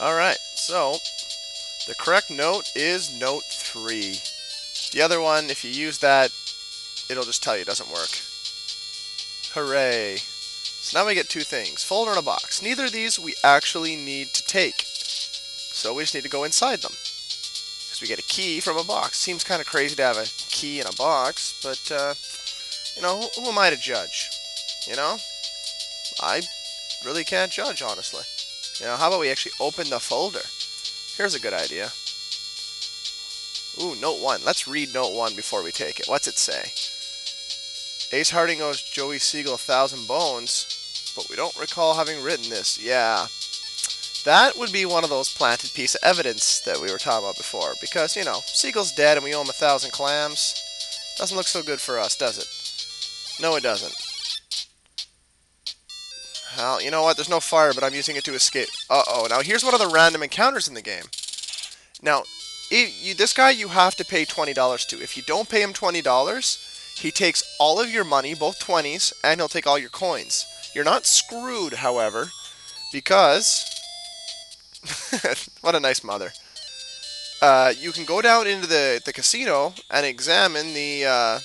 Alright, so the correct note is note 3. The other one, if you use that, it'll just tell you it doesn't work. Hooray. So now we get two things, folder and a box. Neither of these we actually need to take. So we just need to go inside them. Because we get a key from a box. Seems kind of crazy to have a key in a box, but, who am I to judge? I really can't judge, honestly. How about we actually open the folder? Here's a good idea. Ooh, note 1. Let's read note 1 before we take it. What's it say? Ace Harding owes Joey Siegel 1,000 bones, but we don't recall having written this. Yeah. That would be one of those planted piece of evidence that we were talking about before. Because, Siegel's dead and we owe him 1,000 clams. Doesn't look so good for us, does it? No, it doesn't. Well, you know what? There's no fire, but I'm using it to escape. Uh-oh. Now, here's one of the random encounters in the game. Now, this guy you have to pay $20 to. If you don't pay him $20, he takes all of your money, both 20s, and he'll take all your coins. You're not screwed, however, because... what a nice mother. You can go down into the casino and examine the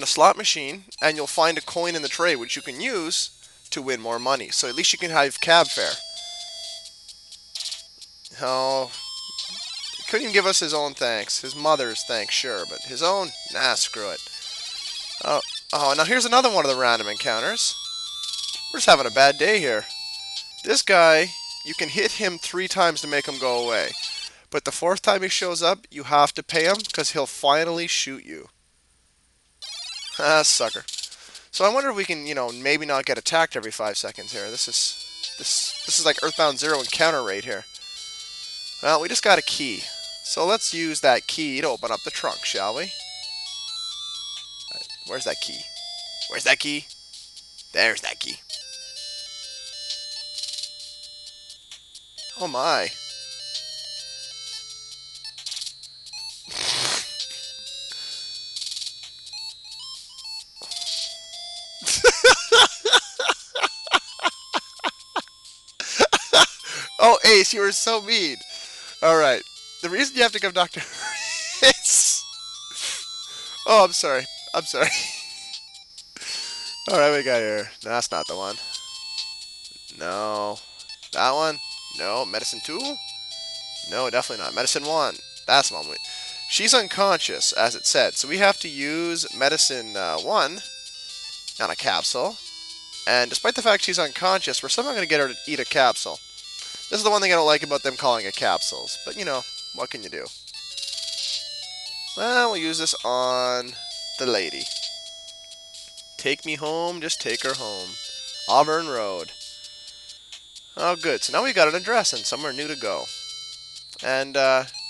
slot machine, and you'll find a coin in the tray which you can use to win more money. So at least you can have cab fare. Oh, he couldn't even give us his own thanks. His mother's thanks, sure, but his own? Nah, screw it. Oh, now here's another one of the random encounters. We're just having a bad day here. This guy, you can hit him 3 times to make him go away. But the 4th time he shows up, you have to pay him because he'll finally shoot you. Ah, sucker. So I wonder if we can, maybe not get attacked every 5 seconds here. This is like Earthbound Zero encounter rate here. Well, we just got a key. So let's use that key to open up the trunk, shall we? Where's that key? Where's that key? There's that key. Oh my. Oh, Ace, you were so mean. Alright. The reason you have to come Dr. is... Oh, I'm sorry. I'm sorry. Alright, we got here. No, that's not the one. No. That one? No. Medicine 2? No, definitely not. Medicine 1. That's the one. She's unconscious, as it said. So we have to use Medicine 1 on a capsule. And despite the fact she's unconscious, we're somehow going to get her to eat a capsule. This is the one thing I don't like about them calling it capsules. But, what can you do? Well, we'll use this on the lady. Take me home, just take her home. Auburn Road. Oh, good. So now we got an address and somewhere new to go. And,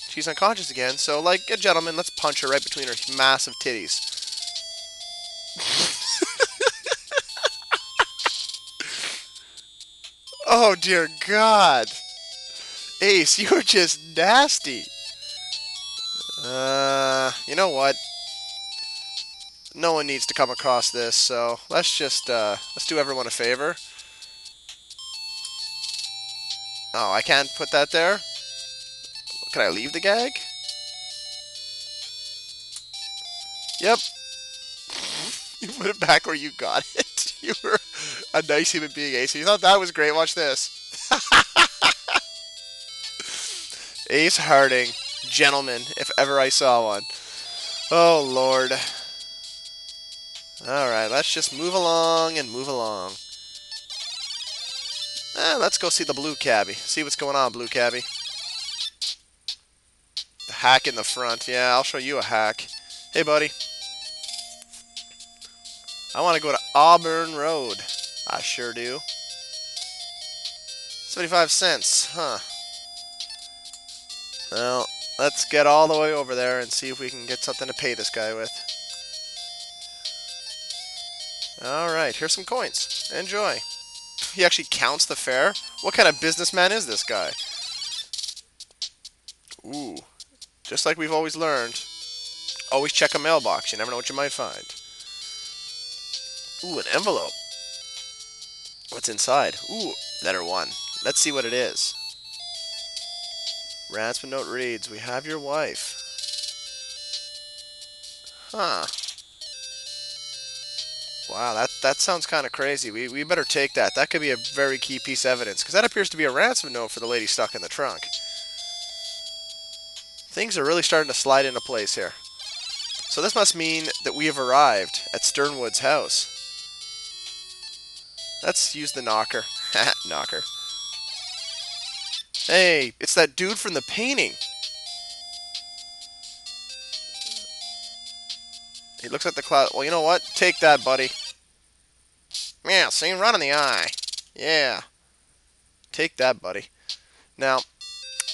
she's unconscious again, so like a gentleman, let's punch her right between her massive titties. Oh, dear God. Ace, you are just nasty. You know what? No one needs to come across this, so let's do everyone a favor. Oh, I can't put that there? Can I leave the gag? Yep. You put it back where you got it. You were a nice human being, Ace. You thought that was great. Watch this. Ace Harding. Gentleman, if ever I saw one. Oh, Lord. Alright, let's just move along and move along. Let's go see the blue cabbie. See what's going on, blue cabbie. The hack in the front. Yeah, I'll show you a hack. Hey, buddy. I want to go to Auburn Road. I sure do. 75 cents. Huh. Well, let's get all the way over there and see if we can get something to pay this guy with. Alright, here's some coins. Enjoy. He actually counts the fare? What kind of businessman is this guy? Ooh. Just like we've always learned, always check a mailbox. You never know what you might find. Ooh, an envelope. What's inside? Ooh, letter 1. Let's see what it is. Ransom's note reads, "We have your wife." Huh. Wow, that sounds kind of crazy. We better take that. That could be a very key piece of evidence, because that appears to be a ransom note for the lady stuck in the trunk. Things are really starting to slide into place here. So this must mean that we have arrived at Sternwood's house. Let's use the knocker. Knocker. Hey, it's that dude from the painting. He looks at the cloud. Well, you know what? Take that, buddy. Yeah, see? Right in the eye. Yeah. Take that, buddy. Now,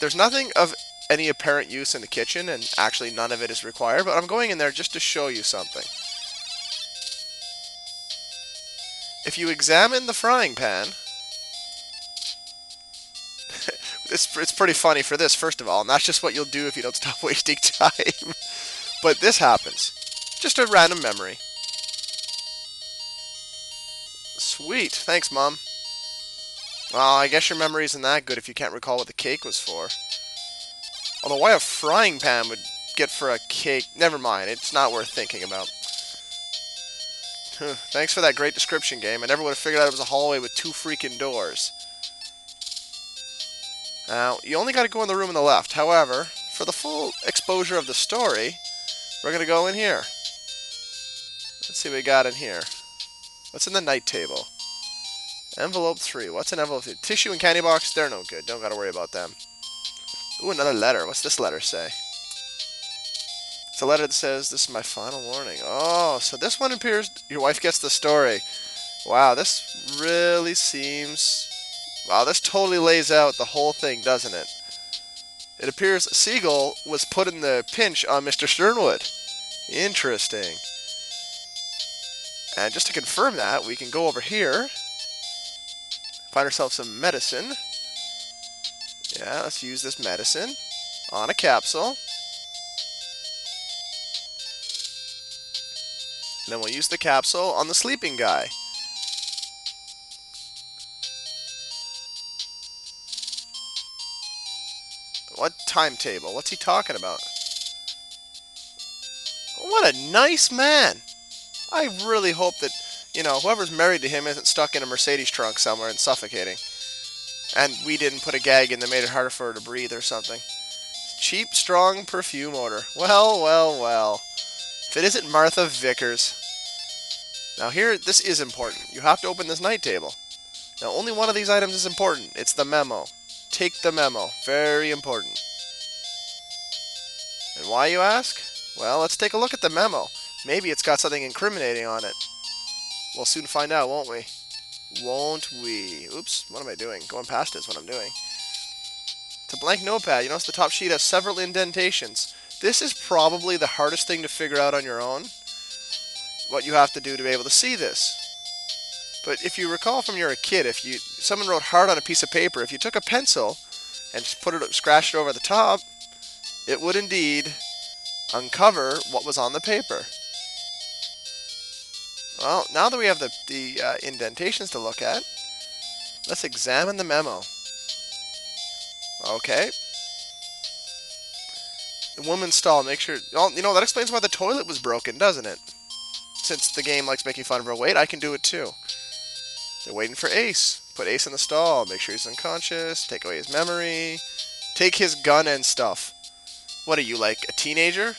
there's nothing of any apparent use in the kitchen, and actually none of it is required, but I'm going in there just to show you something. If you examine the frying pan, it's pretty funny for this, first of all, and that's just what you'll do if you don't stop wasting time. But this happens. Just a random memory. Sweet. Thanks, Mom. Well, I guess your memory isn't that good if you can't recall what the cake was for. Although why a frying pan would get for a cake... Never mind. It's not worth thinking about. Thanks for that great description, game. I never would have figured out it was a hallway with 2 freaking doors. Now, you only got to go in the room on the left. However, for the full exposure of the story, we're going to go in here. Let's see what we got in here. What's in the night table? Envelope 3. What's in envelope 3? Tissue and candy box? They're no good. Don't got to worry about them. Ooh, another letter. What's this letter say? It's a letter that says, "This is my final warning." Oh, so this one appears... Your wife gets the story. Wow, this really seems... Wow, this totally lays out the whole thing, doesn't it? It appears Siegel was put in the pinch on Mr. Sternwood. Interesting. And just to confirm that, we can go over here. Find ourselves some medicine. Yeah, let's use this medicine on a capsule. And then we'll use the capsule on the sleeping guy. What timetable? What's he talking about? What a nice man. I really hope that, whoever's married to him isn't stuck in a Mercedes trunk somewhere and suffocating. And we didn't put a gag in that made it harder for her to breathe or something. Cheap, strong perfume odor. Well, well, well. If it isn't Martha Vickers. Now here, this is important. You have to open this night table. Now only one of these items is important. It's the memo. Take the memo. Very important. And why, you ask? Well, let's take a look at the memo. Maybe it's got something incriminating on it. We'll soon find out, won't we? Won't we? Oops, what am I doing? Going past is what I'm doing. It's a blank notepad. You notice the top sheet has several indentations. This is probably the hardest thing to figure out on your own. What you have to do to be able to see this. But if you recall from you're a kid, if someone wrote hard on a piece of paper, if you took a pencil and just scratched it over the top, it would indeed uncover what was on the paper. Well, now that we have the indentations to look at, let's examine the memo. Okay. The woman's stall, make sure... Oh, that explains why the toilet was broken, doesn't it? Since the game likes making fun of her weight, I can do it too. They're waiting for Ace. Put Ace in the stall, make sure he's unconscious, take away his memory, take his gun and stuff. What are you, like a teenager?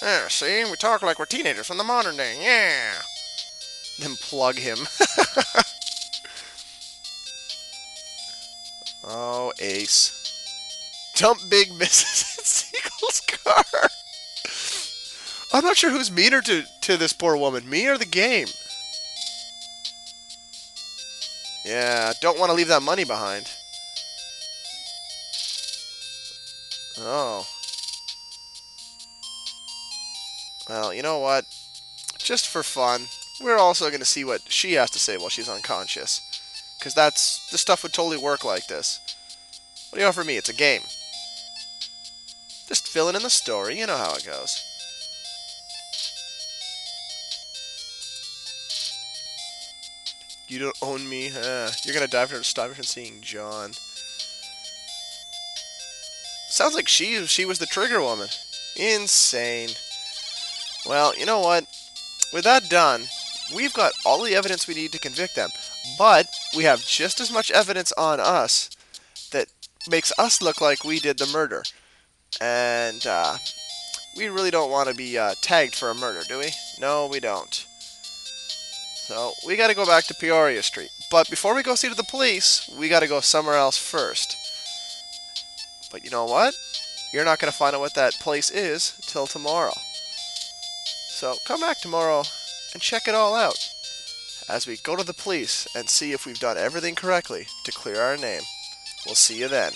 Yeah, see? We talk like we're teenagers from the modern day. Yeah! Then plug him. Oh, Ace. Dump Big Mrs. Siegel's car. I'm not sure who's meaner to this poor woman. Me or the game? Yeah, don't want to leave that money behind. Oh. Well, you know what? Just for fun, we're also going to see what she has to say while she's unconscious. Because this stuff would totally work like this. What do you offer me? It's a game. Just filling in the story, you know how it goes. You don't own me? You're gonna die for stop me from seeing John. Sounds like she was the trigger woman. Insane. Well, you know what? With that done, we've got all the evidence we need to convict them. But we have just as much evidence on us that makes us look like we did the murder. And we really don't want to be tagged for a murder, do we? No, we don't. So we got to go back to Peoria Street. But before we go see to the police, we got to go somewhere else first. But you know what? You're not going to find out what that place is till tomorrow. So come back tomorrow and check it all out as we go to the police and see if we've done everything correctly to clear our name. We'll see you then.